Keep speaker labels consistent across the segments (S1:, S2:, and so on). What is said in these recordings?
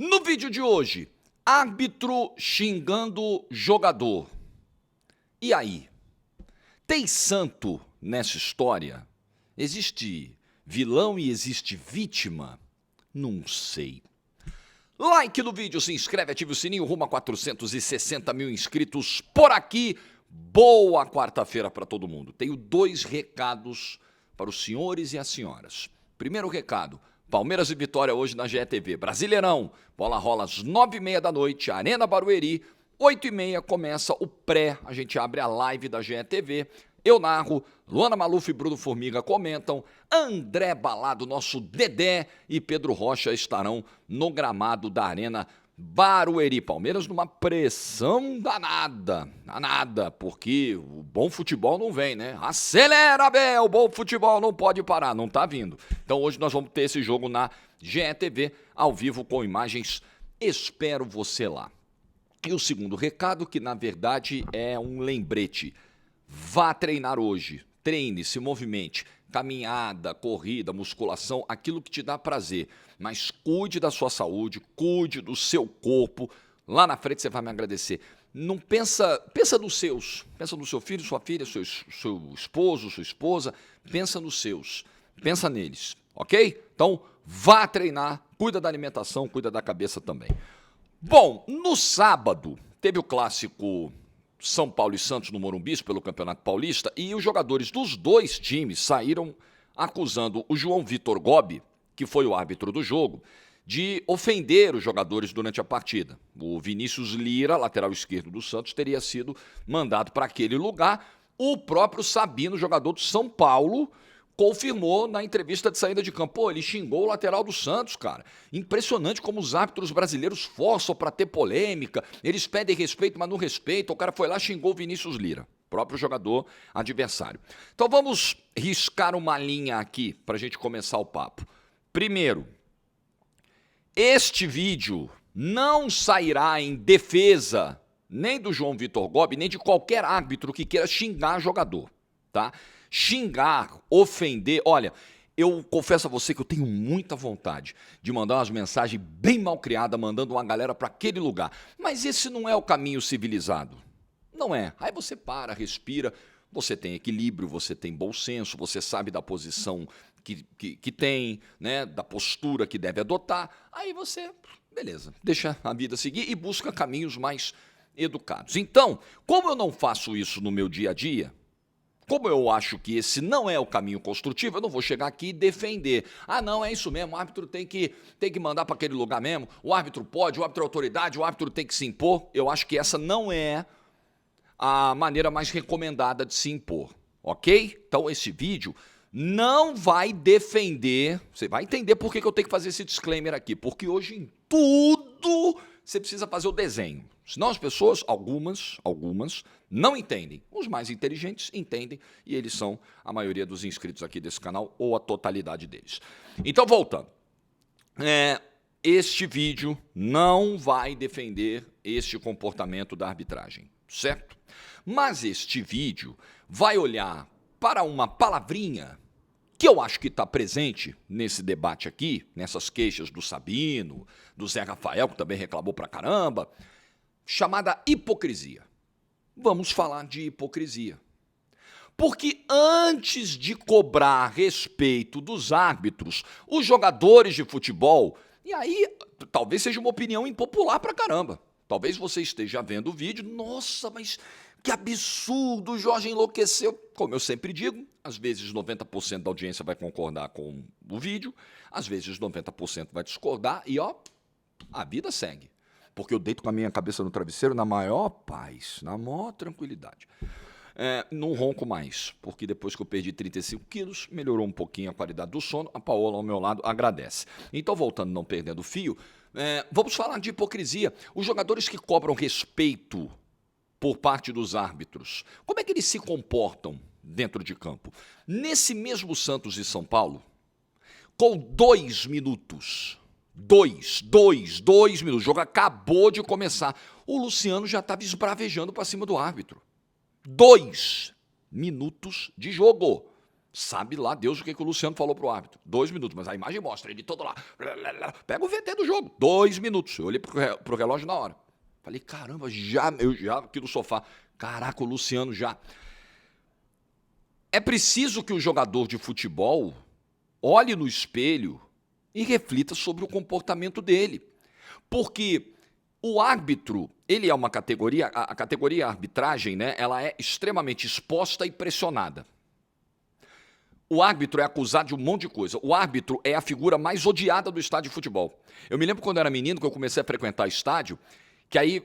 S1: No vídeo de hoje, árbitro xingando jogador. E aí? Tem santo nessa história? Existe vilão e existe vítima? Não sei. Like no vídeo, se inscreve, ative o sininho, rumo a 460 mil inscritos por aqui. Boa quarta-feira para todo mundo. Tenho 2 recados para os senhores e as senhoras. Primeiro recado, Palmeiras e Vitória hoje na GETV. Brasileirão, bola rola às 9h30 da noite, Arena Barueri. 8h30 começa o pré, a gente abre a live da GETV. Eu narro, Luana Maluf e Bruno Formiga comentam, André Balado, nosso Dedé e Pedro Rocha estarão no gramado da Arena Barueri. Palmeiras numa pressão danada, porque o bom futebol não vem, né? Acelera, Bel, o bom futebol não pode parar, não tá vindo. Então hoje nós vamos ter esse jogo na GETV, ao vivo com imagens, espero você lá. E o segundo recado, que na verdade é um lembrete, vá treinar hoje, treine, se movimente, caminhada, corrida, musculação, aquilo que te dá prazer, mas cuide da sua saúde, cuide do seu corpo, lá na frente você vai me agradecer. Não pensa nos seus, pensa no seu filho, sua filha, seu esposo, sua esposa, pensa nos seus, pensa neles, ok? Então vá treinar, cuida da alimentação, cuida da cabeça também. Bom, no sábado teve o clássico São Paulo e Santos no Morumbi pelo Campeonato Paulista e os jogadores dos dois times saíram acusando o João Vitor Gobi, que foi o árbitro do jogo, de ofender os jogadores durante a partida. O Vinícius Lira, lateral esquerdo do Santos, teria sido mandado para aquele lugar. O próprio Sabino, jogador do São Paulo, confirmou na entrevista de saída de campo. Pô, ele xingou o lateral do Santos, cara. Impressionante como os árbitros brasileiros forçam para ter polêmica. Eles pedem respeito, mas não respeitam. O cara foi lá e xingou o Vinícius Lira, próprio jogador adversário. Então vamos riscar uma linha aqui para a gente começar o papo. Primeiro, este vídeo não sairá em defesa nem do João Vitor Gobi, nem de qualquer árbitro que queira xingar jogador, tá? Xingar, ofender, olha, eu confesso a você que eu tenho muita vontade de mandar umas mensagens bem mal criadas, mandando uma galera para aquele lugar, mas esse não é o caminho civilizado, não é. Aí você para, respira, você tem equilíbrio, você tem bom senso, você sabe da posição que tem, né, da postura que deve adotar, aí você, beleza, deixa a vida seguir e busca caminhos mais educados. Então, como eu não faço isso no meu dia a dia, como eu acho que esse não é o caminho construtivo, eu não vou chegar aqui e defender. Ah, não, é isso mesmo, o árbitro tem que mandar para aquele lugar mesmo, o árbitro pode, o árbitro é autoridade, o árbitro tem que se impor. Eu acho que essa não é a maneira mais recomendada de se impor, ok? Então esse vídeo não vai defender, você vai entender por que eu tenho que fazer esse disclaimer aqui, porque hoje em tudo você precisa fazer o desenho. Senão as pessoas, algumas, não entendem. Os mais inteligentes entendem e eles são a maioria dos inscritos aqui desse canal ou a totalidade deles. Então, voltando. Este vídeo não vai defender este comportamento da arbitragem, certo? Mas este vídeo vai olhar para uma palavrinha que eu acho que está presente nesse debate aqui, nessas queixas do Sabino, do Zé Rafael, que também reclamou pra caramba, chamada hipocrisia. Vamos falar de hipocrisia. Porque antes de cobrar respeito dos árbitros, os jogadores de futebol, e aí talvez seja uma opinião impopular pra caramba, talvez você esteja vendo o vídeo, nossa, mas que absurdo, o Jorge enlouqueceu. Como eu sempre digo, às vezes 90% da audiência vai concordar com o vídeo, às vezes 90% vai discordar e ó, a vida segue. Porque eu deito com a minha cabeça no travesseiro na maior paz, na maior tranquilidade. Não ronco mais, porque depois que eu perdi 35 quilos, melhorou um pouquinho a qualidade do sono, a Paola ao meu lado agradece. Então, voltando, não perdendo o fio, vamos falar de hipocrisia. Os jogadores que cobram respeito por parte dos árbitros, como é que eles se comportam dentro de campo? Nesse mesmo Santos e São Paulo, com 2 minutos, 2 minutos, o jogo acabou de começar, o Luciano já estava esbravejando para cima do árbitro. 2 minutos de jogo. Sabe lá Deus o que o Luciano falou pro árbitro. 2 minutos, mas a imagem mostra ele todo lá. Pega o VT do jogo. 2 minutos. Eu olhei pro relógio na hora. Falei, caramba, eu já aqui no sofá. Caraca, o Luciano já. É preciso que o jogador de futebol olhe no espelho e reflita sobre o comportamento dele. Porque o árbitro, ele é uma categoria, a categoria arbitragem, né, ela é extremamente exposta e pressionada. O árbitro é acusado de um monte de coisa. O árbitro é a figura mais odiada do estádio de futebol. Eu me lembro quando eu era menino, que eu comecei a frequentar estádio, que aí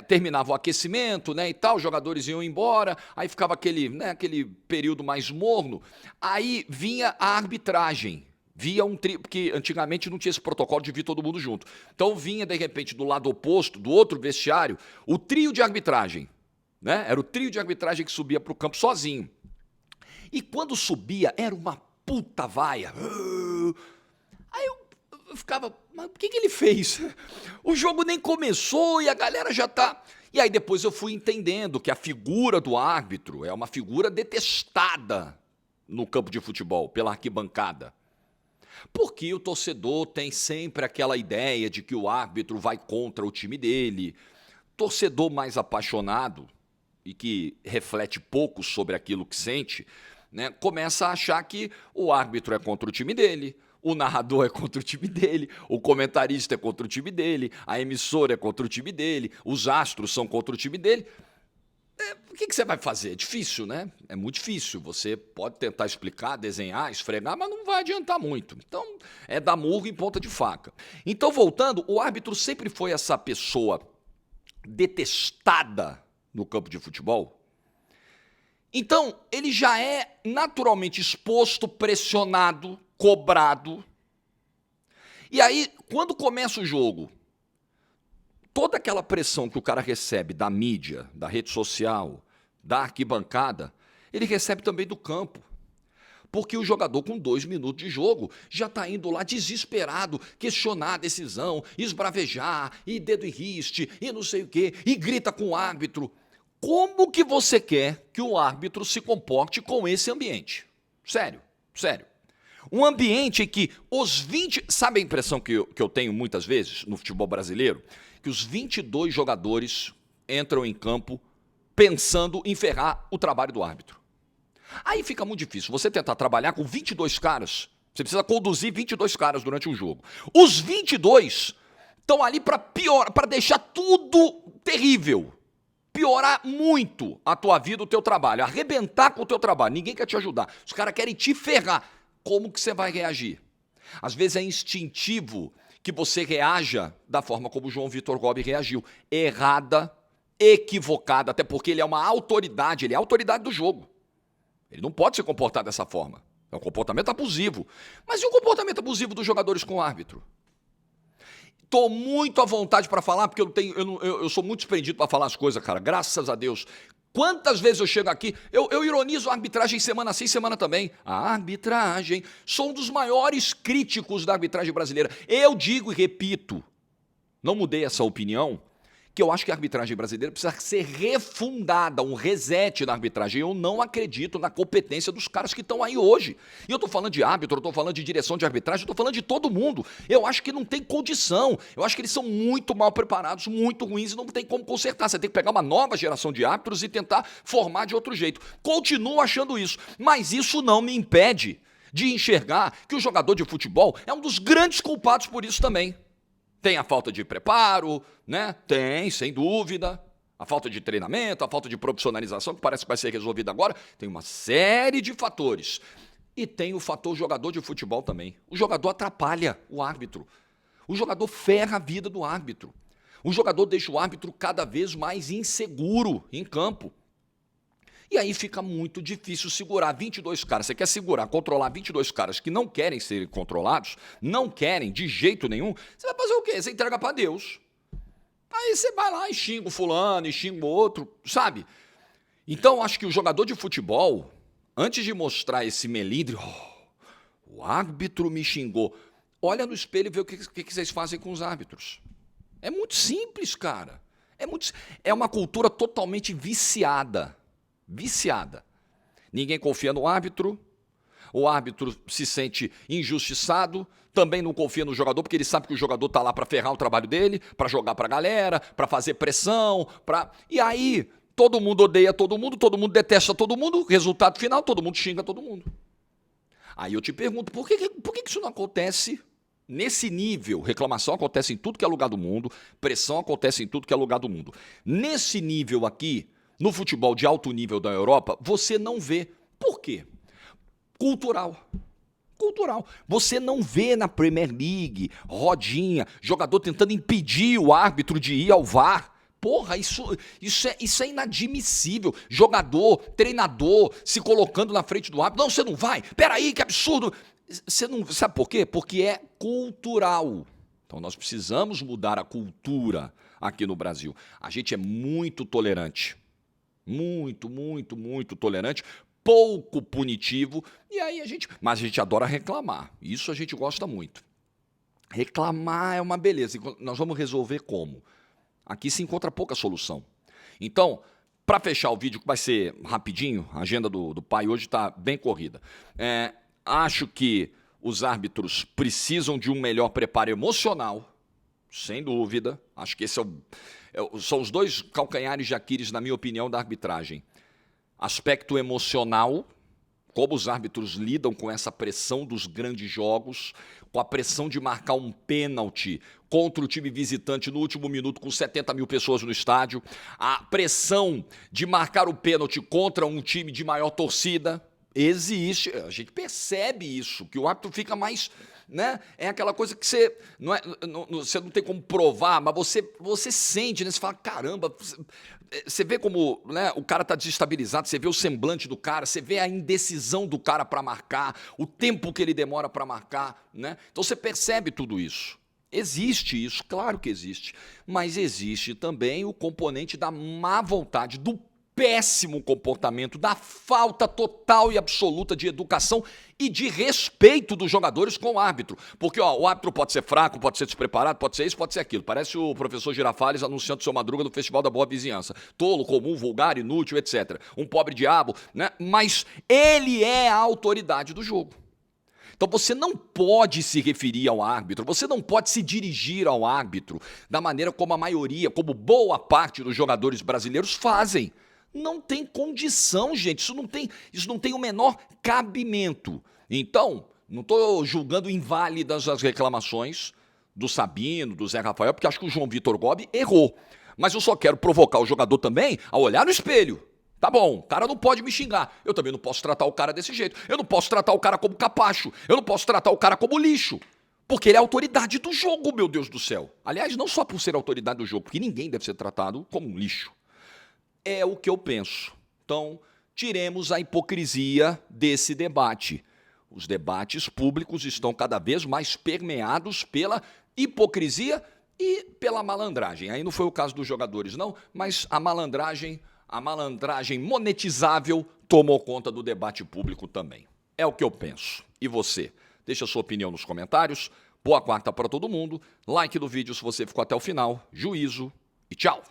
S1: terminava o aquecimento, né, e tal, os jogadores iam embora, aí ficava aquele período mais morno, aí vinha a arbitragem, via um trio, porque antigamente não tinha esse protocolo de vir todo mundo junto. Então vinha, de repente, do lado oposto, do outro vestiário, o trio de arbitragem, né? Era o trio de arbitragem que subia para o campo sozinho. E quando subia, era uma puta vaia. Aí eu ficava, mas o que ele fez? O jogo nem começou e a galera já tá... E aí depois eu fui entendendo que a figura do árbitro é uma figura detestada no campo de futebol, pela arquibancada. Porque o torcedor tem sempre aquela ideia de que o árbitro vai contra o time dele. Torcedor mais apaixonado e que reflete pouco sobre aquilo que sente, né, começa a achar que o árbitro é contra o time dele, o narrador é contra o time dele, o comentarista é contra o time dele, a emissora é contra o time dele, os astros são contra o time dele. O que você vai fazer? É difícil, né? É muito difícil. Você pode tentar explicar, desenhar, esfregar, mas não vai adiantar muito. Então, é dar murro em ponta de faca. Então, voltando, o árbitro sempre foi essa pessoa detestada no campo de futebol. Então, ele já é naturalmente exposto, pressionado, cobrado. E aí, quando começa o jogo, toda aquela pressão que o cara recebe da mídia, da rede social, da arquibancada, ele recebe também do campo. Porque o jogador com 2 minutos de jogo já está indo lá desesperado, questionar a decisão, esbravejar, e dedo em riste, e não sei o quê, e grita com o árbitro. Como que você quer que o árbitro se comporte com esse ambiente? Sério, sério. Um ambiente em que os 20... Sabe a impressão que eu tenho muitas vezes no futebol brasileiro? Que os 22 jogadores entram em campo pensando em ferrar o trabalho do árbitro. Aí fica muito difícil você tentar trabalhar com 22 caras. Você precisa conduzir 22 caras durante um jogo. Os 22 estão ali para piorar, para deixar tudo terrível. Piorar muito a tua vida, o teu trabalho, arrebentar com o teu trabalho. Ninguém quer te ajudar. Os caras querem te ferrar. Como que você vai reagir? Às vezes é instintivo que você reaja da forma como o João Vitor Gobi reagiu. Errada, equivocada, até porque ele é uma autoridade, ele é a autoridade do jogo. Ele não pode se comportar dessa forma. É um comportamento abusivo. Mas e o comportamento abusivo dos jogadores com o árbitro? Estou muito à vontade para falar, porque eu sou muito desprendido para falar as coisas, cara. Graças a Deus. Quantas vezes eu chego aqui, eu ironizo a arbitragem semana sim, semana também. A arbitragem, sou um dos maiores críticos da arbitragem brasileira. Eu digo e repito, não mudei essa opinião, que eu acho que a arbitragem brasileira precisa ser refundada, um reset na arbitragem. Eu não acredito na competência dos caras que estão aí hoje. E eu estou falando de árbitro, eu estou falando de direção de arbitragem, eu estou falando de todo mundo. Eu acho que não tem condição. Eu acho que eles são muito mal preparados, muito ruins e não tem como consertar. Você tem que pegar uma nova geração de árbitros e tentar formar de outro jeito. Continuo achando isso, mas isso não me impede de enxergar que o jogador de futebol é um dos grandes culpados por isso também. Tem a falta de preparo, né? Tem, sem dúvida. A falta de treinamento, a falta de profissionalização, que parece que vai ser resolvida agora. Tem uma série de fatores. E tem o fator jogador de futebol também. O jogador atrapalha o árbitro. O jogador ferra a vida do árbitro. O jogador deixa o árbitro cada vez mais inseguro em campo. E aí fica muito difícil segurar 22 caras. Você quer segurar, controlar 22 caras que não querem ser controlados, não querem de jeito nenhum, você vai fazer o quê? Você entrega para Deus. Aí você vai lá e xinga o fulano, e xinga o outro, sabe? Então, acho que o jogador de futebol, antes de mostrar esse melindre, o árbitro me xingou, olha no espelho e vê o que vocês fazem com os árbitros. É muito simples, cara. É uma cultura totalmente viciada. Viciada. Ninguém confia no árbitro. o árbitro se sente injustiçado, também não confia no jogador, porque ele sabe que o jogador tá lá para ferrar o trabalho dele, para jogar pra galera, para fazer pressão, E aí, todo mundo odeia todo mundo detesta todo mundo, resultado final, todo mundo xinga todo mundo. Aí eu te pergunto, por que isso não acontece nesse nível? Reclamação acontece em tudo que é lugar do mundo, pressão acontece em tudo que é lugar do mundo. Nesse nível aqui, no futebol de alto nível da Europa, você não vê. Por quê? Cultural. Você não vê na Premier League, rodinha, jogador tentando impedir o árbitro de ir ao VAR. Porra, isso é inadmissível. Jogador, treinador, se colocando na frente do árbitro. Não, você não vai. Peraí, que absurdo. Você não, sabe por quê? Porque é cultural. Então nós precisamos mudar a cultura aqui no Brasil. A gente é muito tolerante. Muito tolerante. Pouco punitivo, e aí mas a gente adora reclamar, isso a gente gosta muito. Reclamar é uma beleza, nós vamos resolver como? Aqui se encontra pouca solução. Então, para fechar o vídeo, que vai ser rapidinho, a agenda do pai hoje está bem corrida. Acho que os árbitros precisam de um melhor preparo emocional, sem dúvida, acho que esse são os dois calcanhares de Aquiles, na minha opinião, da arbitragem. Aspecto emocional, como os árbitros lidam com essa pressão dos grandes jogos, com a pressão de marcar um pênalti contra o time visitante no último minuto com 70 mil pessoas no estádio, a pressão de marcar o pênalti contra um time de maior torcida, existe, a gente percebe isso, que o árbitro fica mais... Né? É aquela coisa que você você não tem como provar, mas você sente, né? Você fala, caramba, você vê como, né, o cara está desestabilizado, você vê o semblante do cara, você vê a indecisão do cara para marcar, o tempo que ele demora para marcar, né? Então você percebe tudo isso. Existe isso, claro que existe, mas existe também o componente da má vontade, do péssimo comportamento, da falta total e absoluta de educação e de respeito dos jogadores com o árbitro. Porque o árbitro pode ser fraco, pode ser despreparado, pode ser isso, pode ser aquilo. Parece o professor Girafales anunciando seu Madruga no Festival da Boa Vizinhança. Tolo, comum, vulgar, inútil, etc. Um pobre diabo, né? Mas ele é a autoridade do jogo. Então você não pode se referir ao árbitro, você não pode se dirigir ao árbitro da maneira como a maioria, como boa parte dos jogadores brasileiros fazem. Não tem condição, gente, isso não tem o menor cabimento. Então, não estou julgando inválidas as reclamações do Sabino, do Zé Rafael, porque acho que o João Vitor Gobi errou. Mas eu só quero provocar o jogador também a olhar no espelho. Tá bom, o cara não pode me xingar. Eu também não posso tratar o cara desse jeito. Eu não posso tratar o cara como capacho. Eu não posso tratar o cara como lixo. Porque ele é a autoridade do jogo, meu Deus do céu. Aliás, não só por ser a autoridade do jogo, porque ninguém deve ser tratado como um lixo. É o que eu penso. Então, tiremos a hipocrisia desse debate. Os debates públicos estão cada vez mais permeados pela hipocrisia e pela malandragem. Aí não foi o caso dos jogadores, não, mas a malandragem monetizável tomou conta do debate público também. É o que eu penso. E você? Deixa a sua opinião nos comentários. Boa quarta para todo mundo. Like no vídeo se você ficou até o final. Juízo e tchau!